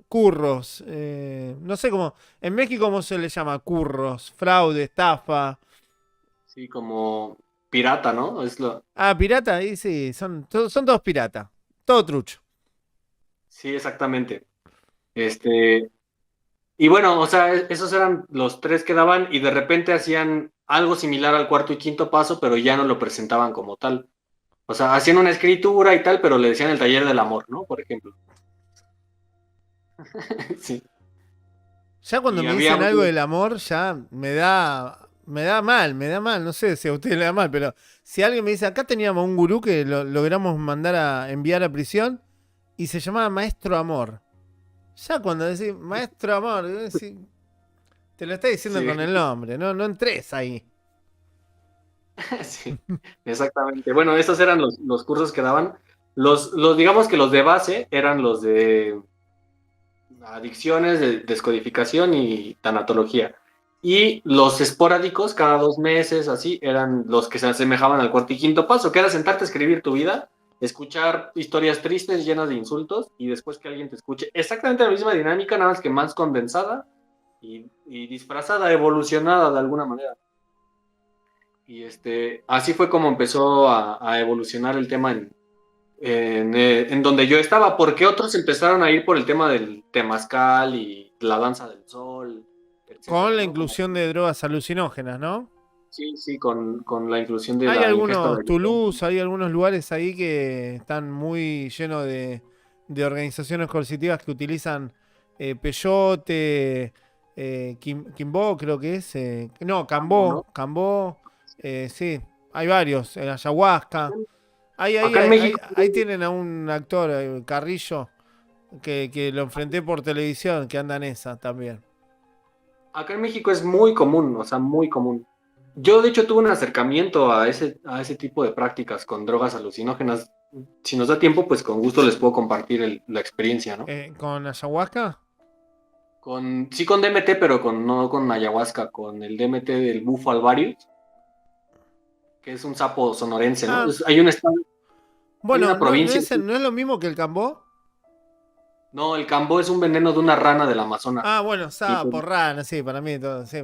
curros. No sé cómo. En México, ¿cómo se le llama? Curros, fraude, estafa. Sí, como pirata, ¿no? Es lo... Ah, pirata, ahí sí, son todos piratas. Todo trucho. Sí, exactamente. Este, y bueno, o sea, esos eran los tres que daban y de repente hacían algo similar al cuarto y quinto paso, pero ya no lo presentaban como tal. O sea, hacían una escritura y tal, pero le decían el taller del amor, ¿no? Por ejemplo. Sí. Ya cuando Y me había dicen algo del amor, ya me da mal, no sé si a usted le da mal, pero si alguien me dice, acá teníamos un gurú que lo logramos mandar a enviar a prisión y se llamaba Maestro Amor. Ya cuando decís Maestro Amor, te lo está diciendo sí, con el nombre, no entres ahí. sí, exactamente. Bueno, esos eran los cursos que daban. Digamos que los de base eran los de adicciones, de descodificación y tanatología. Y los esporádicos, cada 2 meses, así, eran los que se asemejaban al cuarto y quinto paso, que era sentarte a escribir tu vida, escuchar historias tristes llenas de insultos y después que alguien te escuche. Exactamente la misma dinámica, nada más que más condensada y disfrazada, evolucionada de alguna manera. Y así fue como empezó a evolucionar el tema en donde yo estaba, porque otros empezaron a ir por el tema del temazcal y la danza del sol, Con etcétera, la ¿no? Como, inclusión de drogas alucinógenas, ¿no? sí, sí, con la inclusión de Hay la ingesta de algunos alcohol. Toulouse, hay algunos lugares ahí que están muy llenos de organizaciones coercitivas que utilizan peyote, Quimbó creo que es. No, Campo, ¿no? Cambó, sí, hay varios, ayahuasca. Acá en México, Ahí tienen a un actor, Carrillo, que lo enfrenté por televisión, que anda en esa también. acá en México es muy común, o sea, muy común. Yo, de hecho, tuve un acercamiento a ese tipo de prácticas con drogas alucinógenas. Si nos da tiempo, pues con gusto les puedo compartir la experiencia, ¿no? ¿Con ayahuasca? Sí con DMT, pero no con ayahuasca, con el DMT del bufo alvarius, que es un sapo sonorense, ¿no? Ah, Hay bueno, una provincia. no es lo mismo que el Cambó. No, el cambó es un veneno de una rana del Amazonas. Ah, bueno, Y pues, sapo, rana, sí, para mí todo, sí.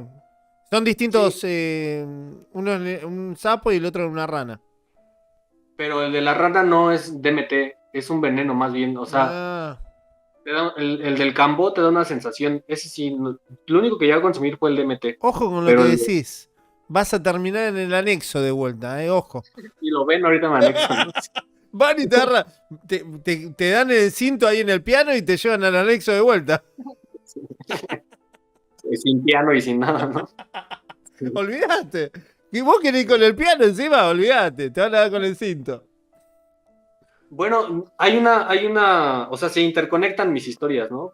Son sí, distintos, un sapo y el otro una rana. pero el de la rana no es DMT, es un veneno más bien. O sea, Ah, el del cambó te da una sensación. Ese sí, lo único que llegué a consumir fue el DMT. ojo con lo que Pero decís. Vas a terminar en el anexo de vuelta, ojo. y lo ven ahorita en anexo, ¿no? Van y te dan el cinto ahí en el piano y te llevan al anexo de vuelta. Sin piano y sin nada, ¿no? Sí. Olvídate. Y vos querés ir con el piano encima, olvídate. Te van a dar con el cinto. Bueno, o sea, se interconectan mis historias, ¿no?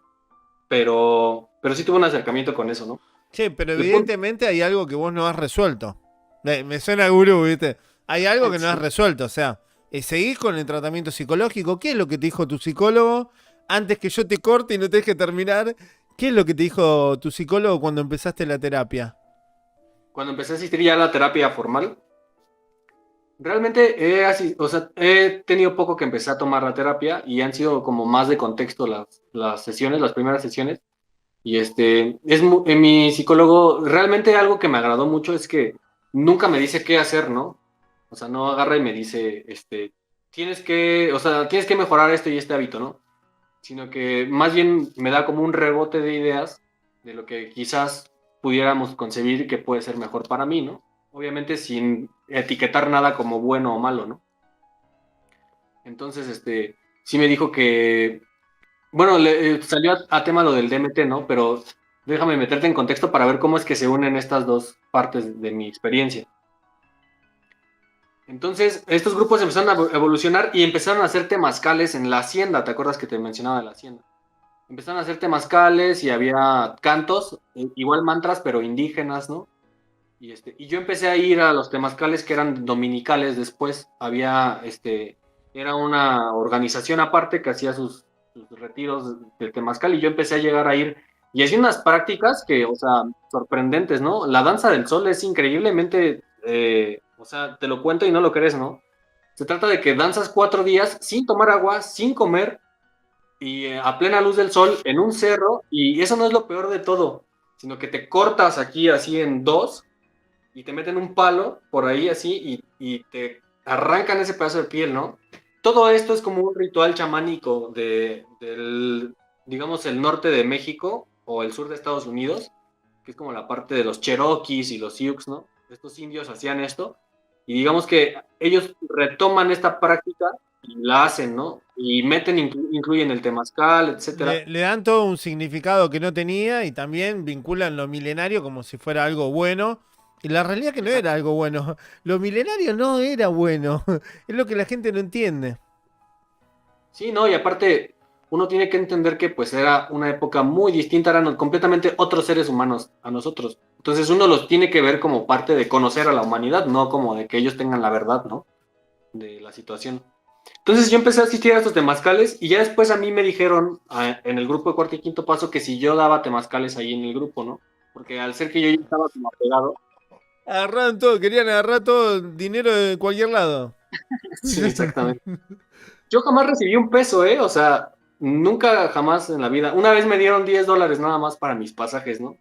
Pero sí tuve un acercamiento con eso, ¿no? Che, pero El punto, evidentemente hay algo que vos no has resuelto. Me suena gurú, ¿viste? Hay algo que no has sí. resuelto. O sea, ¿seguís con el tratamiento psicológico? ¿Qué es lo que te dijo tu psicólogo? Antes que yo te corte y no te deje terminar, ¿qué es lo que te dijo tu psicólogo cuando empezaste la terapia? Cuando empecé a asistir ya a la terapia formal, realmente o sea, he tenido poco que empecé a tomar la terapia y han sido como más de contexto las sesiones, las primeras sesiones. Y mi psicólogo, realmente algo que me agradó mucho es que nunca me dice qué hacer, ¿no? O sea, no agarra y me dice, o sea, tienes que mejorar esto y este hábito, ¿no? Sino que más bien me da como un rebote de ideas de lo que quizás pudiéramos concebir que puede ser mejor para mí, ¿no? Obviamente sin etiquetar nada como bueno o malo, ¿no? Entonces, sí me dijo que, bueno, salió a tema lo del DMT, ¿no? Pero déjame meterte en contexto para ver cómo es que se unen estas dos partes de mi experiencia. Entonces, estos grupos empezaron a evolucionar y empezaron a hacer temazcales en la hacienda. ¿Te acuerdas que te mencionaba de la hacienda? Empezaron a hacer temazcales y había cantos, igual mantras, pero indígenas, ¿no? Y yo empecé a ir a los temazcales que eran dominicales después. Era una organización aparte que hacía sus retiros del temazcal y yo empecé a llegar a ir. Y hacía unas prácticas que, o sea, sorprendentes, ¿no? La danza del sol es increíblemente, o sea, te lo cuento y no lo crees, ¿no? Se trata de que danzas 4 días sin tomar agua, sin comer, y a plena luz del sol en un cerro, y eso no es lo peor de todo, sino que te cortas aquí así en dos y te meten un palo por ahí así y te arrancan ese pedazo de piel, ¿no? Todo esto es como un ritual chamánico del, digamos, el norte de México o el sur de Estados Unidos, que es como la parte de los Cherokees y los Sioux, ¿no? Estos indios hacían esto y digamos que ellos retoman esta práctica y la hacen, ¿no? Y meten, incluyen el temazcal, etcétera. Le dan todo un significado que no tenía y también vinculan lo milenario como si fuera algo bueno. Y la realidad que no era algo bueno. Lo milenario no era bueno. Es lo que la gente no entiende. Sí, no, y aparte uno tiene que entender que pues era una época muy distinta, eran completamente otros seres humanos a nosotros. Entonces uno los tiene que ver como parte de conocer a la humanidad, no como de que ellos tengan la verdad, ¿no? De la situación. Entonces yo empecé a asistir a estos temazcales y ya después a mí me dijeron en el grupo de cuarto y quinto paso que si yo daba temazcales ahí en el grupo, ¿no? Porque al ser que yo ya estaba como apegado. Agarraron todo, querían agarrar todo dinero de cualquier lado. Sí, exactamente. Yo jamás recibí un peso, ¿eh? O sea, nunca jamás en la vida. Una vez me dieron $10 nada más para mis pasajes, ¿no?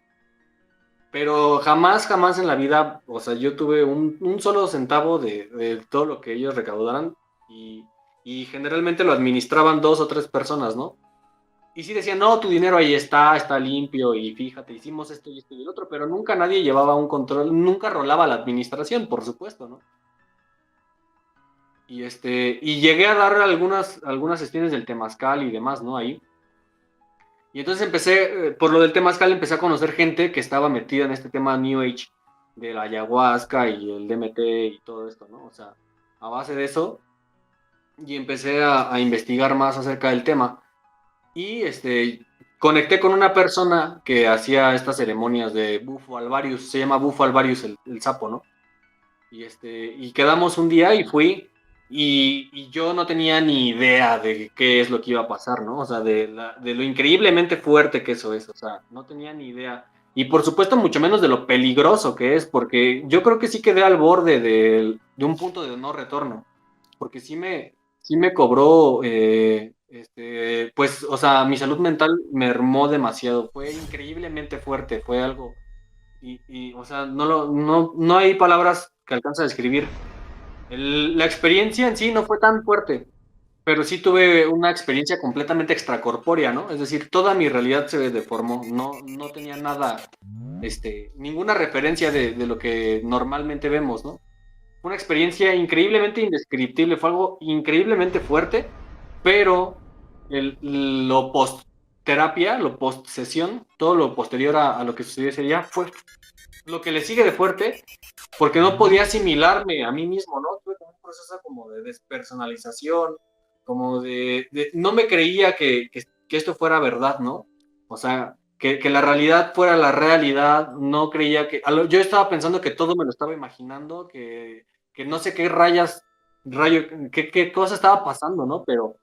Pero jamás, jamás en la vida, o sea, yo tuve un solo centavo de todo lo que ellos recaudaran y, y generalmente lo administraban dos o tres personas, ¿no? Y sí decían, no, tu dinero ahí está limpio y fíjate, hicimos esto y esto y el otro, pero nunca nadie llevaba un control, nunca rolaba la administración, por supuesto, ¿no? Y llegué a dar algunas sesiones del temazcal y demás, ¿no? Ahí. Y entonces empecé, por lo del temazcal, empecé a conocer gente que estaba metida en este tema New Age, de la ayahuasca y el DMT y todo esto, ¿no? O sea, a base de eso, y empecé a investigar más acerca del tema. Y conecté con una persona que hacía estas ceremonias de Bufo Alvarius, se llama Bufo Alvarius el sapo, ¿no? Y quedamos un día y fui, y yo no tenía ni idea de qué es lo que iba a pasar, ¿no? O sea, de lo increíblemente fuerte que eso es, o sea, no tenía ni idea. Y por supuesto, mucho menos de lo peligroso que es, porque yo creo que sí quedé al borde de un punto de no retorno, porque sí me cobró, pues, o sea, mi salud mental mermó demasiado, fue increíblemente fuerte, fue algo o sea, no hay palabras que alcance a describir. La experiencia en sí no fue tan fuerte, pero sí tuve una experiencia completamente extracorpórea, ¿no? Es decir, toda mi realidad se deformó, no tenía nada, ninguna referencia de lo que normalmente vemos, ¿no? Fue una experiencia increíblemente indescriptible, fue algo increíblemente fuerte, pero lo post terapia, lo post sesión, todo lo posterior a lo que sucedió ese día fue lo que le sigue de fuerte, porque no podía asimilarme a mí mismo, ¿no? Tuve como un proceso como de despersonalización, como no me creía que esto fuera verdad, ¿no? O sea, que la realidad fuera la realidad, no creía yo estaba pensando que todo me lo estaba imaginando, que no sé qué qué cosa estaba pasando, ¿no? Pero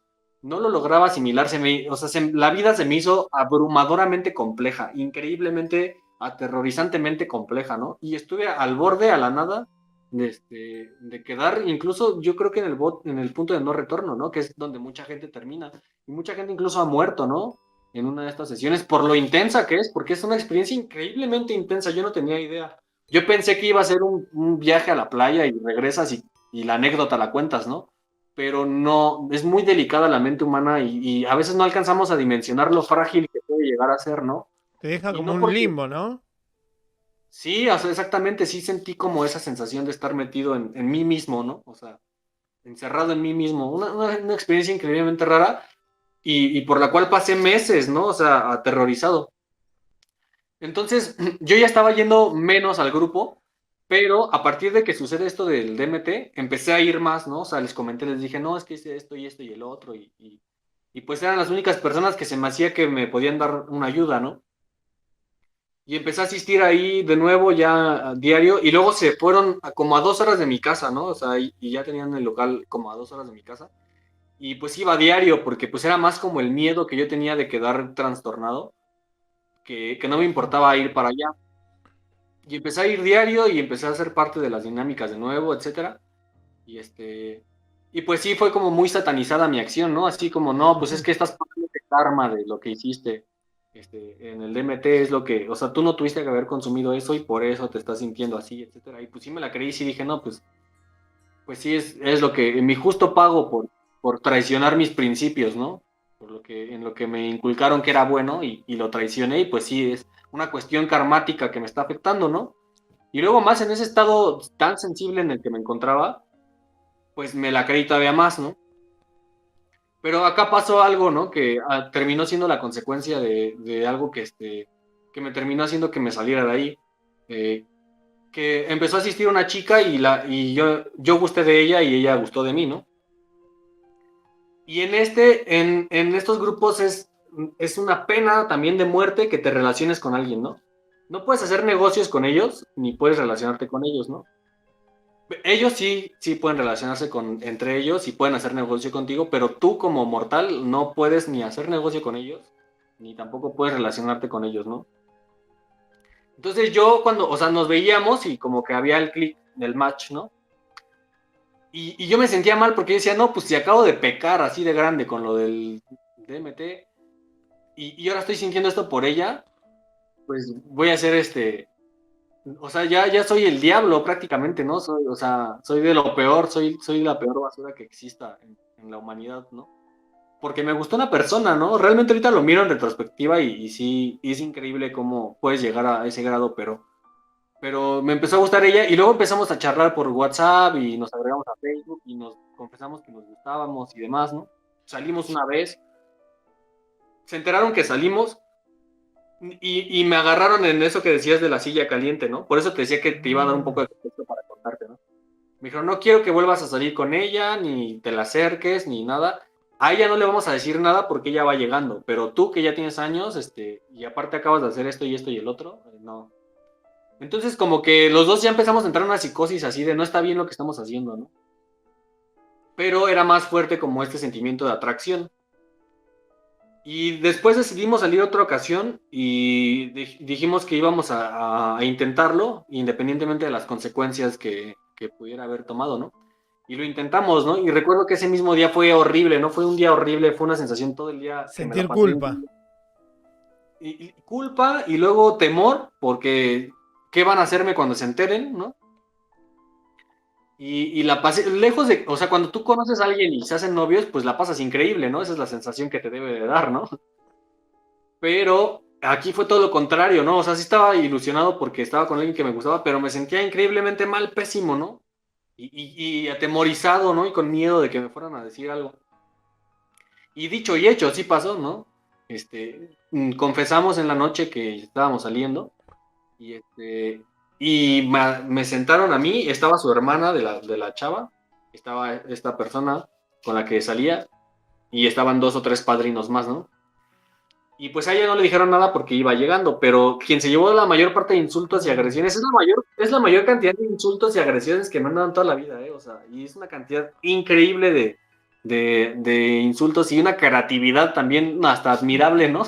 no lo lograba asimilar, o sea, la vida se me hizo abrumadoramente compleja, increíblemente aterrorizantemente compleja, ¿no? Y estuve al borde, a la nada, de quedar, incluso yo creo que en el punto de no retorno, ¿no? Que es donde mucha gente termina. Y mucha gente incluso ha muerto, ¿no? En una de estas sesiones, por lo intensa que es, porque es una experiencia increíblemente intensa, yo no tenía idea. Yo pensé que iba a ser un viaje a la playa y regresas y la anécdota la cuentas, ¿no? Pero no, es muy delicada la mente humana y a veces no alcanzamos a dimensionar lo frágil que puede llegar a ser, ¿no? Te deja Y como no un porque limbo, ¿no? Sí, o sea, exactamente, sí sentí como esa sensación de estar metido en mí mismo, ¿no? O sea, encerrado en mí mismo. Una experiencia increíblemente rara y por la cual pasé meses, ¿no? O sea, aterrorizado. Entonces, yo ya estaba yendo menos al grupo, pero a partir de que sucede esto del DMT, empecé a ir más, ¿no? O sea, les comenté, les dije, no, es que hice esto y esto y el otro, y pues eran las únicas personas que se me hacía que me podían dar una ayuda, ¿no? Y empecé a asistir ahí de nuevo ya a diario y luego se fueron como a 2 horas de mi casa, ¿no? O sea, y ya tenían el local como a 2 horas de mi casa. Y pues iba a diario porque pues era más como el miedo que yo tenía de quedar trastornado, que no me importaba ir para allá. Y empecé a ir diario y empecé a ser parte de las dinámicas de nuevo, etcétera. Y y pues sí fue como muy satanizada mi acción, ¿no? Así como, no, pues es que estás pagando karma de lo que hiciste en el DMT es lo que, o sea, tú no tuviste que haber consumido eso y por eso te estás sintiendo así, etcétera. Y pues sí me la creí y sí dije, no, pues sí es lo que, mi justo pago por traicionar mis principios, ¿no? Por lo que, en lo que me inculcaron que era bueno y lo traicioné y pues sí es una cuestión karmática que me está afectando, ¿no? Y luego más en ese estado tan sensible en el que me encontraba, pues me la creí todavía más, ¿no? Pero acá pasó algo, ¿no? Que terminó siendo la consecuencia de algo que me terminó haciendo que me saliera de ahí. Eh, que empezó a asistir una chica y yo gusté de ella y ella gustó de mí, ¿no? Y en estos grupos es una pena también de muerte que te relaciones con alguien, ¿no? No puedes hacer negocios con ellos, ni puedes relacionarte con ellos, ¿no? Ellos sí pueden relacionarse entre ellos y pueden hacer negocio contigo, pero tú como mortal no puedes ni hacer negocio con ellos, ni tampoco puedes relacionarte con ellos, ¿no? Entonces yo cuando, o sea, nos veíamos y como que había el clic del match, ¿no? Y yo me sentía mal porque yo decía, no, pues si acabo de pecar así de grande con lo del DMT y ahora estoy sintiendo esto por ella, pues voy a hacer o sea, ya soy el diablo prácticamente, ¿no? O sea, soy de lo peor, soy la peor basura que exista en la humanidad, ¿no? Porque me gustó una persona, ¿no? Realmente ahorita lo miro en retrospectiva y sí, y es increíble cómo puedes llegar a ese grado, pero me empezó a gustar ella y luego empezamos a charlar por WhatsApp y nos agregamos a Facebook y nos confesamos que nos gustábamos y demás, ¿no? Salimos una vez, se enteraron que salimos y me agarraron en eso que decías de la silla caliente, ¿no? Por eso te decía que te iba a dar un poco de contexto para contarte, ¿no? Me dijeron, no quiero que vuelvas a salir con ella, ni te la acerques, ni nada. A ella no le vamos a decir nada porque ella va llegando, pero tú que ya tienes años, y aparte acabas de hacer esto y el otro, no. Entonces como que los dos ya empezamos a entrar en una psicosis así de no está bien lo que estamos haciendo, ¿no? Pero era más fuerte como este sentimiento de atracción. Y después decidimos salir otra ocasión y dijimos que íbamos a intentarlo, independientemente de las consecuencias que pudiera haber tomado, ¿no? Y lo intentamos, ¿no? Y recuerdo que ese mismo día fue horrible, ¿no? Fue un día horrible, fue una sensación todo el día que me la Sentir pasé. culpa. Y culpa y luego temor, porque ¿qué van a hacerme cuando se enteren, ¿no? Y la pasé, lejos de, o sea, cuando tú conoces a alguien y se hacen novios, pues la pasas increíble, ¿no? Esa es la sensación que te debe de dar, ¿no? Pero aquí fue todo lo contrario, ¿no? O sea, sí estaba ilusionado porque estaba con alguien que me gustaba, pero me sentía increíblemente mal, pésimo, ¿no? Y atemorizado, ¿no? Y con miedo de que me fueran a decir algo. Y dicho y hecho, sí pasó, ¿no? Confesamos en la noche que estábamos saliendo y me sentaron a mí, estaba su hermana de la chava, estaba esta persona con la que salía y estaban 2 o 3 padrinos más, ¿no? Y pues a ella no le dijeron nada porque iba llegando, pero quien se llevó la mayor parte de insultos y agresiones es la mayor cantidad de insultos y agresiones que me han dado en toda la vida, ¿eh? O sea, y es una cantidad increíble de insultos y una creatividad también hasta admirable, ¿no?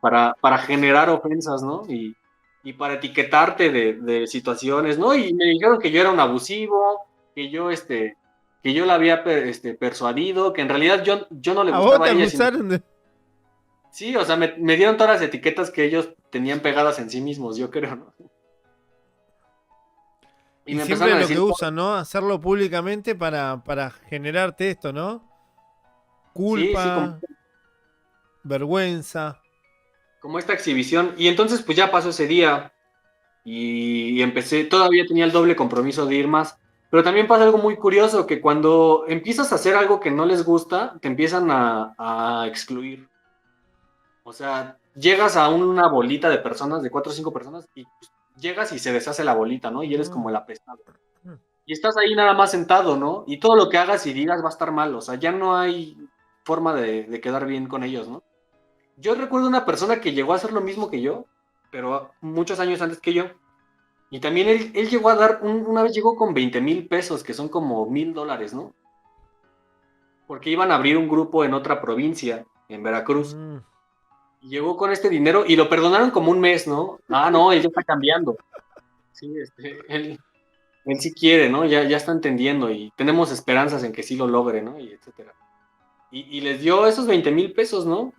para generar ofensas, ¿no? Y para etiquetarte de situaciones, ¿no? Y me dijeron que yo era un abusivo, que yo la había persuadido, que en realidad yo no le ¿A vos gustaba te a ella, sino acusaron de...? sí, o sea, me dieron todas las etiquetas que ellos tenían pegadas en sí mismos, yo creo, ¿no? Y Y me empezaron siempre a lo que decir, usan, ¿no? Hacerlo públicamente para generarte esto, ¿no? sí, sí, como, Culpa, vergüenza. como esta exhibición. Y entonces, pues ya pasó ese día y empecé, todavía tenía el doble compromiso de ir más. Pero también pasa algo muy curioso, que cuando empiezas a hacer algo que no les gusta, te empiezan a excluir. O sea, llegas a una bolita de personas, de 4 o 5 personas, y pues, llegas y se deshace la bolita, ¿no? Y eres como el apestado. Y estás ahí nada más sentado, ¿no? Y todo lo que hagas y digas va a estar mal, o sea, ya no hay forma de quedar bien con ellos, ¿no? Yo recuerdo una persona que llegó a hacer lo mismo que yo, pero muchos años antes que yo, y también él llegó a dar, una vez llegó con 20,000 pesos, que son como $1,000, ¿no? Porque iban a abrir un grupo en otra provincia, en Veracruz, Mm. y llegó con este dinero y lo perdonaron como un mes, ¿no? Ah, no, él ya está cambiando. Sí, él sí quiere, ¿no? Ya está entendiendo y tenemos esperanzas en que sí lo logre, ¿no? Y etcétera. Y les dio esos 20,000 pesos, ¿no?